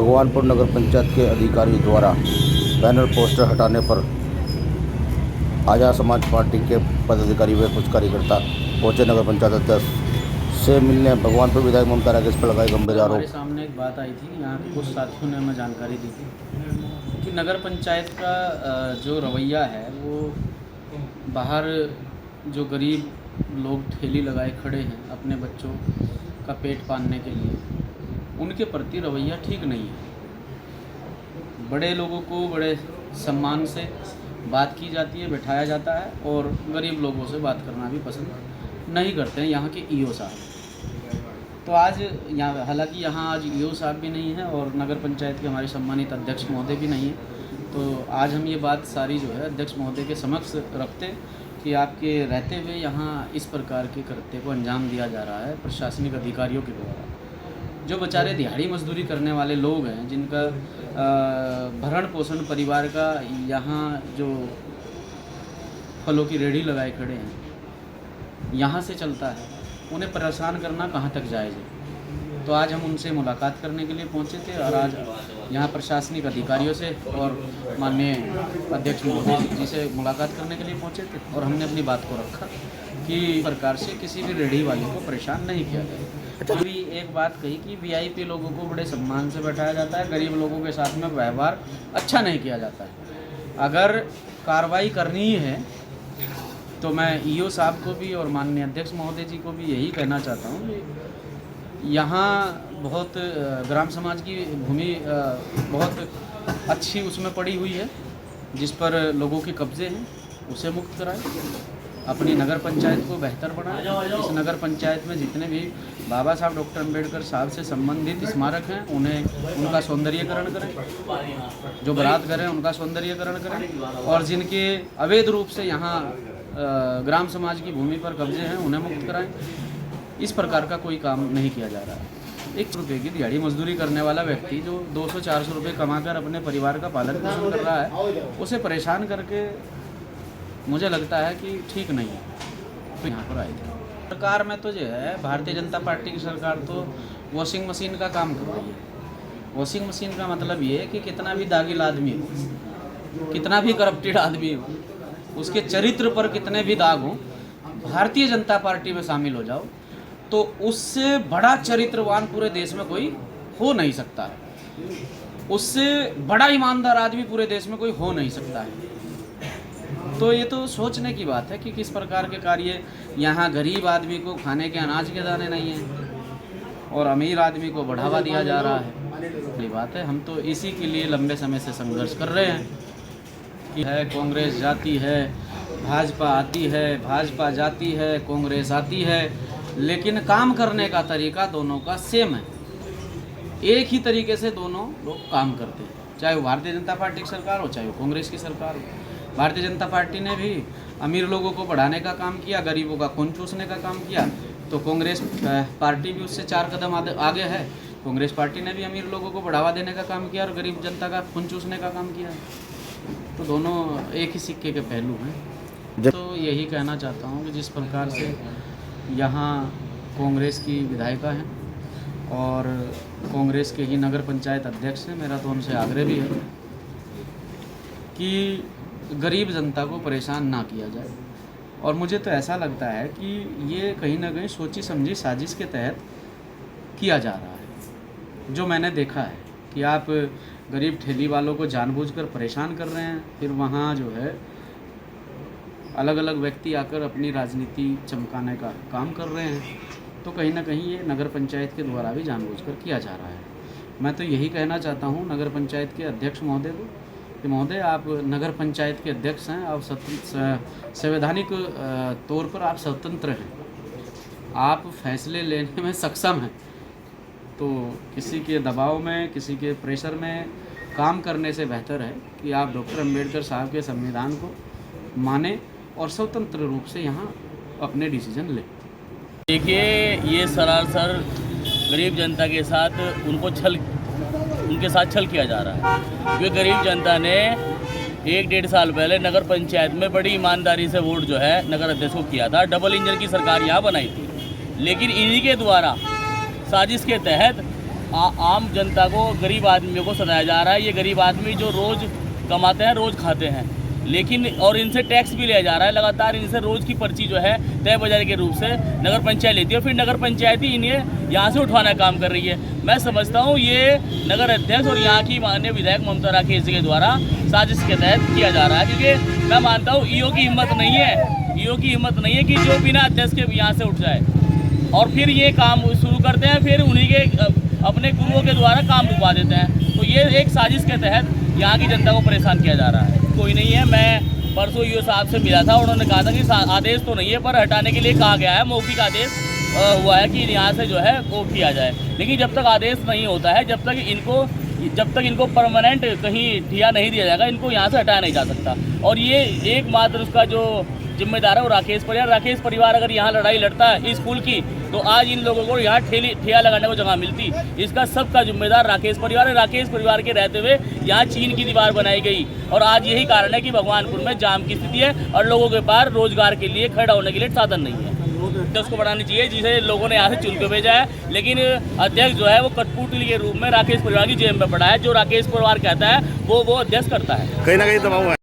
भगवानपुर नगर पंचायत के अधिकारियों द्वारा बैनर पोस्टर हटाने पर आजाद समाज पार्टी के पदाधिकारी व कुछ कार्यकर्ता पहुंचे नगर पंचायत अध्यक्ष से मिलने। भगवानपुर विधायक ममता राकेश पर लगाए गंभीर आरोप। हमारे सामने एक बात आई थी, यहाँ के कुछ साथियों ने हमें जानकारी दी थी कि नगर पंचायत का जो रवैया है वो बाहर जो गरीब लोग ठेली लगाए खड़े हैं अपने बच्चों का पेट पालने के लिए, उनके प्रति रवैया ठीक नहीं है। बड़े लोगों को बड़े सम्मान से बात की जाती है, बैठाया जाता है, और गरीब लोगों से बात करना भी पसंद नहीं करते हैं यहाँ के ईओ साहब। तो आज यहाँ, हालांकि यहाँ आज ईओ साहब भी नहीं है और नगर पंचायत के हमारे सम्मानित अध्यक्ष महोदय भी नहीं है, तो आज हम ये बात सारी जो है अध्यक्ष महोदय के समक्ष रखते कि आपके रहते हुए यहाँ इस प्रकार के कृत्य को अंजाम दिया जा रहा है प्रशासनिक अधिकारियों के द्वारा। जो बेचारे दिहाड़ी मजदूरी करने वाले लोग हैं, जिनका भरण पोषण परिवार का यहाँ जो फलों की रेहड़ी लगाए खड़े हैं यहाँ से चलता है, उन्हें परेशान करना कहाँ तक जायज़ है। तो आज हम उनसे मुलाकात करने के लिए पहुँचे थे और आज यहाँ प्रशासनिक अधिकारियों से और माननीय अध्यक्ष महोदय जी से मुलाकात करने के लिए पहुँचे थे, और हमने अपनी बात को रखा कि प्रकार से किसी भी रेहड़ी वाले को परेशान नहीं किया जाए। अभी एक बात कही कि वीआईपी लोगों को बड़े सम्मान से बैठाया जाता है, गरीब लोगों के साथ में व्यवहार अच्छा नहीं किया जाता है। अगर कार्रवाई करनी है तो मैं ईओ साहब को भी और माननीय अध्यक्ष महोदय जी को भी यही कहना चाहता हूँ कि यहाँ बहुत ग्राम समाज की भूमि बहुत अच्छी उसमें पड़ी हुई है, जिस पर लोगों के कब्जे हैं, उसे मुक्त कराएं, अपनी नगर पंचायत को बेहतर बनाएं। इस नगर पंचायत में जितने भी बाबा साहब डॉक्टर अंबेडकर साहब से संबंधित स्मारक हैं उन्हें उनका सौंदर्यीकरण करें, जो बारात घर हैं उनका सौंदर्यीकरण करें, और जिनके अवैध रूप से यहाँ ग्राम समाज की भूमि पर कब्जे हैं उन्हें मुक्त कराएं। इस प्रकार का कोई काम नहीं किया जा रहा है। 1 रुपये की दिहाड़ी मजदूरी करने वाला व्यक्ति जो 200-400 रुपये कमाकर अपने परिवार का पालन पोषण कर रहा है, उसे परेशान करके मुझे लगता है कि ठीक नहीं है। तो यहाँ पर आए थे सरकार में तो जो है भारतीय जनता पार्टी की सरकार तो वॉशिंग मशीन का काम कर रही है। वॉशिंग मशीन का मतलब ये है कि कितना भी दागिल आदमी हो, कितना भी करप्टेड आदमी हो, उसके चरित्र पर कितने भी दाग हों, भारतीय जनता पार्टी में शामिल हो जाओ तो उससे बड़ा चरित्रवान पूरे देश में कोई हो नहीं सकता है। उससे बड़ा ईमानदार आदमी पूरे देश में कोई हो नहीं सकता है। तो ये तो सोचने की बात है कि किस प्रकार के कार्य यहाँ गरीब आदमी को खाने के अनाज के दाने नहीं हैं और अमीर आदमी को बढ़ावा दिया जा रहा है। ये बात है, हम तो इसी के लिए लंबे समय से संघर्ष कर रहे हैं कि है कांग्रेस जाती है, भाजपा आती है, भाजपा जाती है, कांग्रेस आती है, लेकिन काम करने का तरीका दोनों का सेम है। एक ही तरीके से दोनों लोग काम करते हैं, चाहे वो भारतीय जनता पार्टी की सरकार हो, चाहे वो कांग्रेस की सरकार हो। भारतीय जनता पार्टी ने भी अमीर लोगों को बढ़ाने का काम किया, गरीबों का खून चूसने का काम किया, तो कांग्रेस पार्टी भी उससे 4 कदम आगे है। कांग्रेस पार्टी ने भी अमीर लोगों को बढ़ावा देने का काम किया और गरीब जनता का खून चूसने का काम किया। तो दोनों एक ही सिक्के के पहलू हैं। तो यही कहना चाहता हूँ कि जिस प्रकार से यहाँ कांग्रेस की विधायिका हैं और कांग्रेस के ही नगर पंचायत अध्यक्ष हैं, मेरा तो उनसे आग्रह भी है कि गरीब जनता को परेशान ना किया जाए। और मुझे तो ऐसा लगता है कि ये कहीं ना कहीं सोची समझी साजिश के तहत किया जा रहा है। जो मैंने देखा है कि आप गरीब ठेली वालों को जानबूझकर परेशान कर रहे हैं, फिर वहाँ जो है अलग अलग व्यक्ति आकर अपनी राजनीति चमकाने का काम कर रहे हैं, तो कहीं ना कहीं ये नगर पंचायत के द्वारा भी जानबूझकर किया जा रहा है। मैं तो यही कहना चाहता हूँ नगर पंचायत के अध्यक्ष महोदय को कि महोदय, आप नगर पंचायत के अध्यक्ष हैं, आप संवैधानिक तौर पर आप स्वतंत्र हैं, आप फैसले लेने में सक्षम हैं, तो किसी के दबाव में, किसी के प्रेशर में काम करने से बेहतर है कि आप डॉक्टर अंबेडकर साहब के संविधान को माने और स्वतंत्र रूप से यहाँ अपने डिसीजन लें। देखिए, ये सरासर गरीब जनता के साथ उनके साथ छल किया जा रहा है, क्योंकि गरीब जनता ने 1-1.5 साल पहले नगर पंचायत में बड़ी ईमानदारी से वोट जो है नगर अध्यक्ष को किया था। डबल इंजन की सरकार यहाँ बनाई थी, लेकिन इन्हीं के द्वारा साजिश के तहत आम जनता को, गरीब आदमियों को सताया जा रहा है। ये गरीब आदमी जो रोज़ कमाते हैं, रोज़ खाते हैं, लेकिन और इनसे टैक्स भी लिया जा रहा है लगातार। इनसे रोज़ की पर्ची जो है तय बाजार के रूप से नगर पंचायत लेती है, फिर नगर पंचायत ही इन्हें यहाँ से उठवाना का काम कर रही है। मैं समझता हूँ ये नगर अध्यक्ष और यहाँ की माननीय विधायक ममता राकेश जी के द्वारा साजिश के तहत किया जा रहा है, क्योंकि मैं मानता हूँ ईओ की हिम्मत नहीं है, ईओ की हिम्मत नहीं है कि जो बिना अध्यक्ष के यहाँ से उठ जाए और फिर ये काम शुरू करते हैं, फिर उन्हीं के अपने गुरुओं के द्वारा काम रुकवा देते हैं। तो ये एक साजिश के तहत यहाँ की जनता को परेशान किया जा रहा है। कोई नहीं है, मैं परसों ईओ साहब से मिला था, उन्होंने कहा था कि आदेश तो नहीं है पर हटाने के लिए कहा गया है, मौखिक आदेश हुआ है कि यहाँ से जो है वो किया जाए। लेकिन जब तक आदेश नहीं होता है, जब तक इनको परमानेंट कहीं ठिया नहीं दिया जाएगा, इनको यहाँ से हटाया नहीं जा सकता। और ये एकमात्र उसका जो जिम्मेदार है वो राकेश परिवार अगर यहाँ लड़ाई लड़ता है इस स्कूल की, तो आज इन लोगों को यहाँ ठिया लगाने को जगह मिलती। इसका सबका जिम्मेदार राकेश परिवार है। राकेश परिवार के रहते हुए यहाँ चीन की दीवार बनाई गई और आज यही कारण है कि भगवानपुर में जाम की स्थिति है और लोगों के पास रोजगार के लिए खड़ा होने के लिए साधन नहीं है। तो उसको बढ़ानी चाहिए जिसे लोगों ने यहाँ से चुन के भेजा है। लेकिन अध्यक्ष जो है वो कठपुतली के रूप में राकेश परिवार की जेब में पड़ा है। जो राकेश परिवार कहता है वो अध्यक्ष करता है। कहीं ना कहीं दबाव है।